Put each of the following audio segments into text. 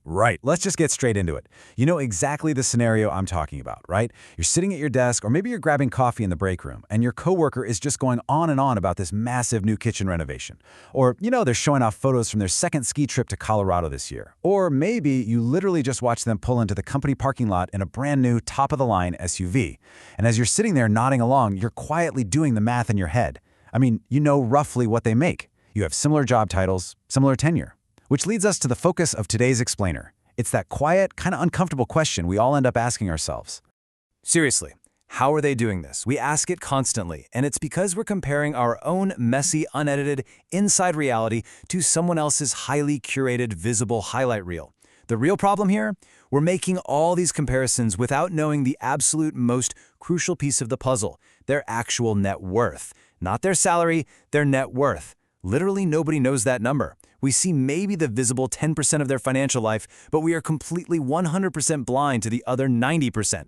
Right, let's just get straight into it. You know exactly the scenario I'm talking about, right? You're sitting at your desk, or maybe you're grabbing coffee in the break room, and your coworker is just going on and on about this massive new kitchen renovation. Or, they're showing off photos from their second ski trip to Colorado this year. Or maybe you literally just watch them pull into the company parking lot in a brand new top-of-the-line SUV. And as you're sitting there nodding along, you're quietly doing the math in your head. I mean, you know roughly what they make. You have similar job titles, similar tenure. Which leads us to the focus of today's explainer. It's that quiet, kind of uncomfortable question we all end up asking ourselves. Seriously, how are they doing this? We ask it constantly, and it's because we're comparing our own messy, unedited, inside reality to someone else's highly curated, visible highlight reel. The real problem here? We're making all these comparisons without knowing the absolute most crucial piece of the puzzle, their actual net worth. Not their salary, their net worth. Literally nobody knows that number. We see maybe the visible 10% of their financial life, but we are completely 100% blind to the other 90%.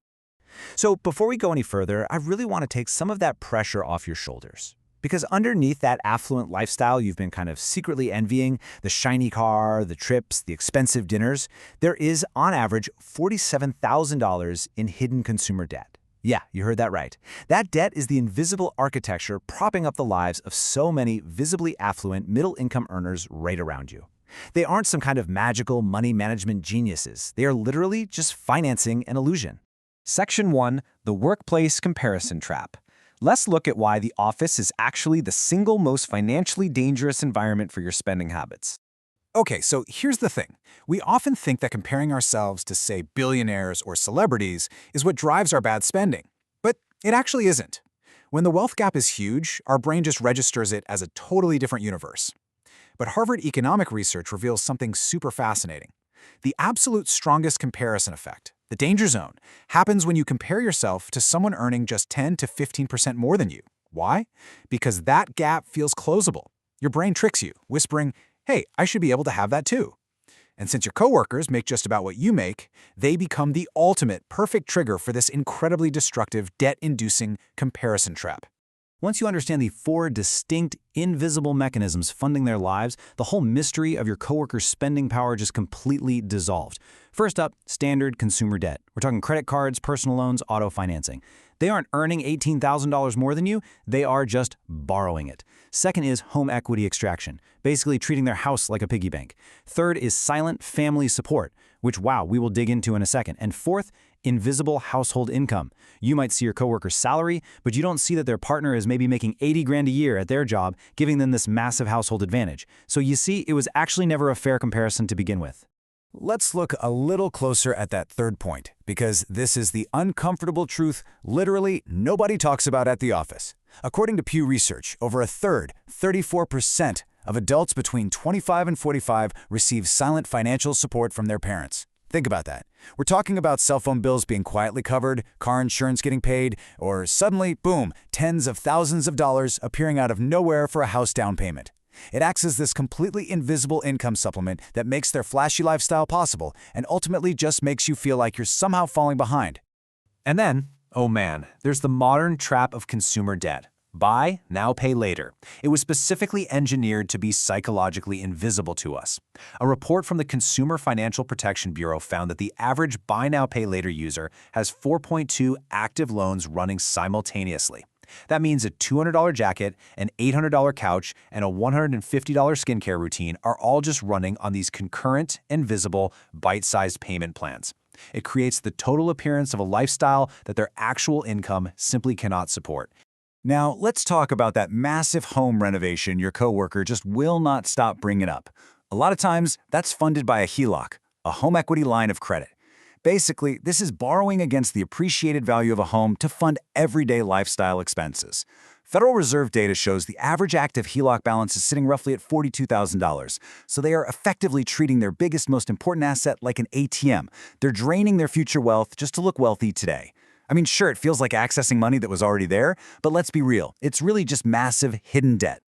So before we go any further, I really want to take some of that pressure off your shoulders. Because underneath that affluent lifestyle you've been kind of secretly envying, the shiny car, the trips, the expensive dinners, there is, on average, $47,000 in hidden consumer debt. Yeah, you heard that right. That debt is the invisible architecture propping up the lives of so many visibly affluent middle-income earners right around you. They aren't some kind of magical money management geniuses. They are literally just financing an illusion. Section 1, the workplace comparison trap. Let's look at why the office is actually the single most financially dangerous environment for your spending habits. Okay, so here's the thing. We often think that comparing ourselves to, say, billionaires or celebrities is what drives our bad spending. But it actually isn't. When the wealth gap is huge, our brain just registers it as a totally different universe. But Harvard economic research reveals something super fascinating. The absolute strongest comparison effect, the danger zone, happens when you compare yourself to someone earning just 10 to 15% more than you. Why? Because that gap feels closable. Your brain tricks you, whispering, hey, I should be able to have that too. And since your coworkers make just about what you make, they become the ultimate perfect trigger for this incredibly destructive, debt-inducing comparison trap. Once you understand the 4 distinct, invisible mechanisms funding their lives, the whole mystery of your coworker's spending power just completely dissolved. First up, standard consumer debt. We're talking credit cards, personal loans, auto financing. They aren't earning $18,000 more than you, they are just borrowing it. Second is home equity extraction, basically treating their house like a piggy bank. Third is silent family support, which, wow, we will dig into in a second. And fourth, invisible household income. You might see your coworker's salary, but you don't see that their partner is maybe making 80 grand a year at their job, giving them this massive household advantage. So you see, it was actually never a fair comparison to begin with. Let's look a little closer at that third point, because this is the uncomfortable truth literally nobody talks about at the office. According to Pew Research, over a third, 34%, of adults between 25 and 45 receive silent financial support from their parents. Think about that. We're talking about cell phone bills being quietly covered, car insurance getting paid, or suddenly, boom, tens of thousands of dollars appearing out of nowhere for a house down payment. It acts as this completely invisible income supplement that makes their flashy lifestyle possible and ultimately just makes you feel like you're somehow falling behind. And then, oh man, there's the modern trap of consumer debt. Buy, now pay later. It was specifically engineered to be psychologically invisible to us. A report from the Consumer Financial Protection Bureau found that the average buy now pay later user has 4.2 active loans running simultaneously. That means a $200 jacket, an $800 couch, and a $150 skincare routine are all just running on these concurrent, invisible, bite-sized payment plans. It creates the total appearance of a lifestyle that their actual income simply cannot support. Now, let's talk about that massive home renovation your coworker just will not stop bringing up. A lot of times, that's funded by a HELOC, a home equity line of credit. Basically, this is borrowing against the appreciated value of a home to fund everyday lifestyle expenses. Federal Reserve data shows the average active HELOC balance is sitting roughly at $42,000, so they are effectively treating their biggest, most important asset like an ATM. They're draining their future wealth just to look wealthy today. I mean, sure, it feels like accessing money that was already there, but let's be real, it's really just massive hidden debt.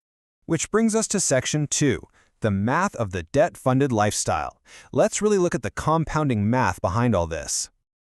Which brings us to Section 2, the math of the debt-funded lifestyle. Let's really look at the compounding math behind all this.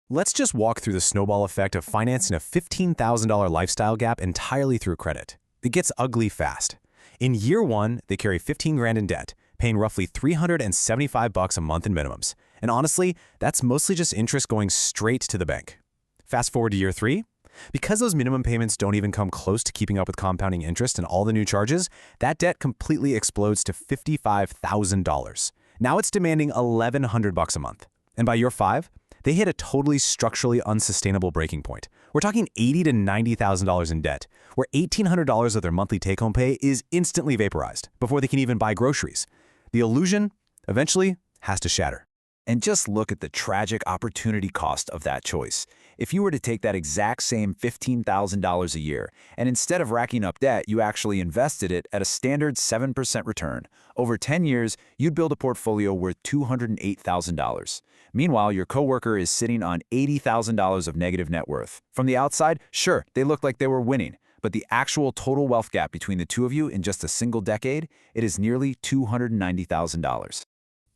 Let's just walk through the snowball effect of financing a $15,000 lifestyle gap entirely through credit. It gets ugly fast. In year 1, they carry 15 grand in debt, paying roughly $375 a month in minimums. And honestly, that's mostly just interest going straight to the bank. Fast forward to year 3. Because those minimum payments don't even come close to keeping up with compounding interest and all the new charges, that debt completely explodes to $55,000. Now it's demanding $1,100 a month. And by year 5, they hit a totally structurally unsustainable breaking point. We're talking $80,000 to $90,000 in debt, where $1,800 of their monthly take-home pay is instantly vaporized before they can even buy groceries. The illusion eventually has to shatter. And just look at the tragic opportunity cost of that choice. If you were to take that exact same $15,000 a year, and instead of racking up debt, you actually invested it at a standard 7% return, over 10 years, you'd build a portfolio worth $208,000. Meanwhile, your coworker is sitting on $80,000 of negative net worth. From the outside, sure, they look like they were winning, but the actual total wealth gap between the two of you in just a single decade, it is nearly $290,000.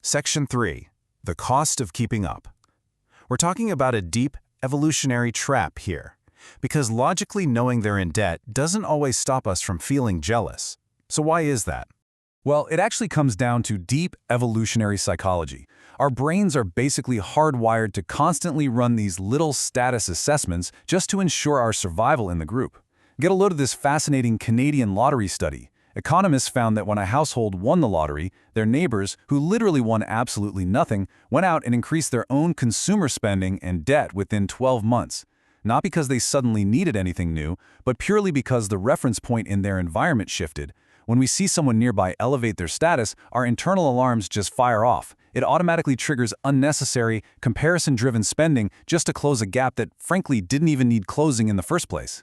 Section 3. The cost of keeping up. We're talking about a deep, evolutionary trap here, because logically knowing they're in debt doesn't always stop us from feeling jealous. So why is that? Well, it actually comes down to deep evolutionary psychology. Our brains are basically hardwired to constantly run these little status assessments just to ensure our survival in the group. Get a load of this fascinating Canadian lottery study. Economists found that when a household won the lottery, their neighbors, who literally won absolutely nothing, went out and increased their own consumer spending and debt within 12 months. Not because they suddenly needed anything new, but purely because the reference point in their environment shifted. When we see someone nearby elevate their status, our internal alarms just fire off. It automatically triggers unnecessary, comparison-driven spending just to close a gap that, frankly, didn't even need closing in the first place.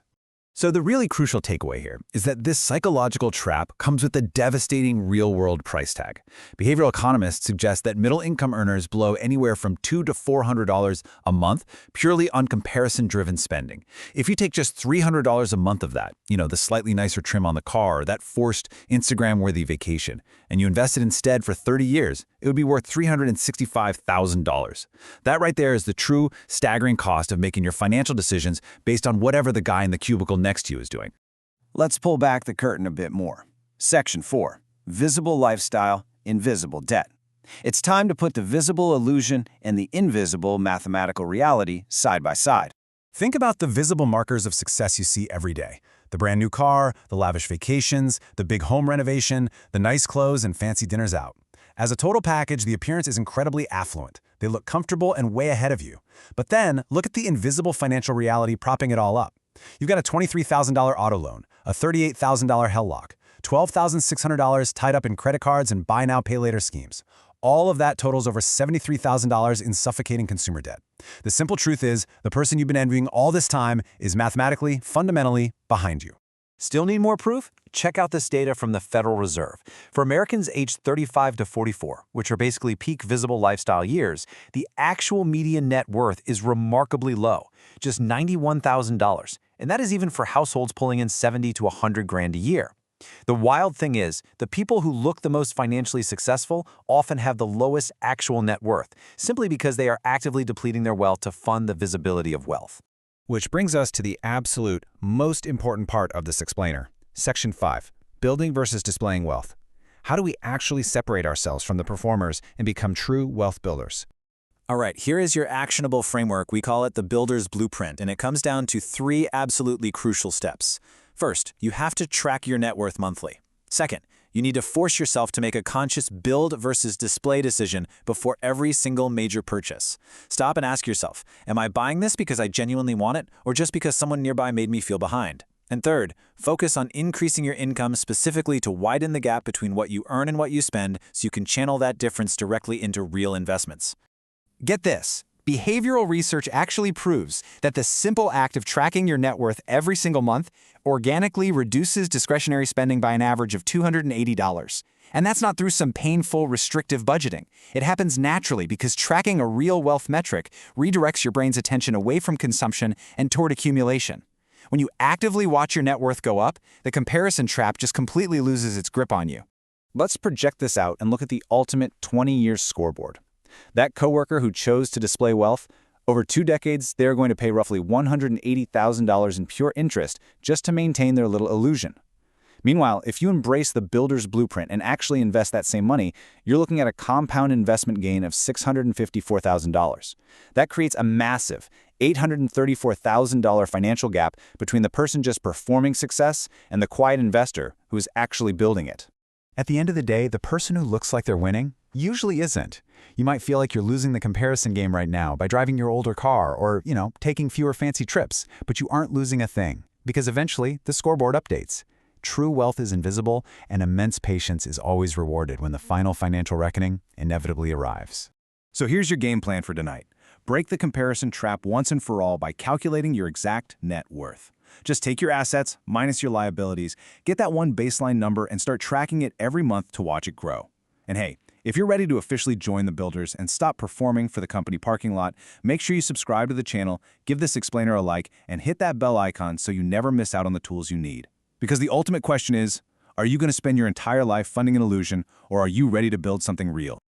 So the really crucial takeaway here is that this psychological trap comes with a devastating real-world price tag. Behavioral economists suggest that middle-income earners blow anywhere from $200 to $400 a month purely on comparison-driven spending. If you take just $300 a month of that, the slightly nicer trim on the car, or that forced Instagram-worthy vacation, and you invest it instead for 30 years, it would be worth $365,000. That right there is the true, staggering cost of making your financial decisions based on whatever the guy in the cubicle next to you is doing. Let's pull back the curtain a bit more. Section 4. Visible lifestyle, invisible debt. It's time to put the visible illusion and the invisible mathematical reality side by side. Think about the visible markers of success you see every day. The brand new car, the lavish vacations, the big home renovation, the nice clothes and fancy dinners out. As a total package, the appearance is incredibly affluent. They look comfortable and way ahead of you. But then, look at the invisible financial reality propping it all up. You've got a $23,000 auto loan, a $38,000 hell lock, $12,600 tied up in credit cards and buy now, pay later schemes. All of that totals over $73,000 in suffocating consumer debt. The simple truth is, the person you've been envying all this time is mathematically, fundamentally behind you. Still need more proof? Check out this data from the Federal Reserve. For Americans aged 35 to 44, which are basically peak visible lifestyle years, the actual median net worth is remarkably low, just $91,000. And that is even for households pulling in 70 to 100 grand a year. The wild thing is, the people who look the most financially successful often have the lowest actual net worth, simply because they are actively depleting their wealth to fund the visibility of wealth. Which brings us to the absolute most important part of this explainer. Section 5. Building versus displaying wealth. How do we actually separate ourselves from the performers and become true wealth builders? All right, here is your actionable framework. We call it the Builder's Blueprint, and it comes down to 3 absolutely crucial steps. First, you have to track your net worth monthly. Second, you need to force yourself to make a conscious build versus display decision before every single major purchase. Stop and ask yourself, am I buying this because I genuinely want it, or just because someone nearby made me feel behind? And third, focus on increasing your income specifically to widen the gap between what you earn and what you spend so you can channel that difference directly into real investments. Get this. Behavioral research actually proves that the simple act of tracking your net worth every single month organically reduces discretionary spending by an average of $280. And that's not through some painful, restrictive budgeting. It happens naturally because tracking a real wealth metric redirects your brain's attention away from consumption and toward accumulation. When you actively watch your net worth go up, the comparison trap just completely loses its grip on you. Let's project this out and look at the ultimate 20-year scoreboard. That coworker who chose to display wealth, over 2 decades, they're going to pay roughly $180,000 in pure interest just to maintain their little illusion. Meanwhile, if you embrace the builder's blueprint and actually invest that same money, you're looking at a compound investment gain of $654,000. That creates a massive $834,000 financial gap between the person just performing success and the quiet investor who is actually building it. At the end of the day, the person who looks like they're winning usually isn't. You might feel like you're losing the comparison game right now by driving your older car or, taking fewer fancy trips, but you aren't losing a thing, because eventually the scoreboard updates. True wealth is invisible, and immense patience is always rewarded when the final financial reckoning inevitably arrives. So here's your game plan for tonight. Break the comparison trap once and for all by calculating your exact net worth. Just take your assets minus your liabilities, get that one baseline number, and start tracking it every month to watch it grow. And hey, if you're ready to officially join the builders and stop performing for the company parking lot, make sure you subscribe to the channel, give this explainer a like, and hit that bell icon so you never miss out on the tools you need. Because the ultimate question is, are you going to spend your entire life funding an illusion, or are you ready to build something real?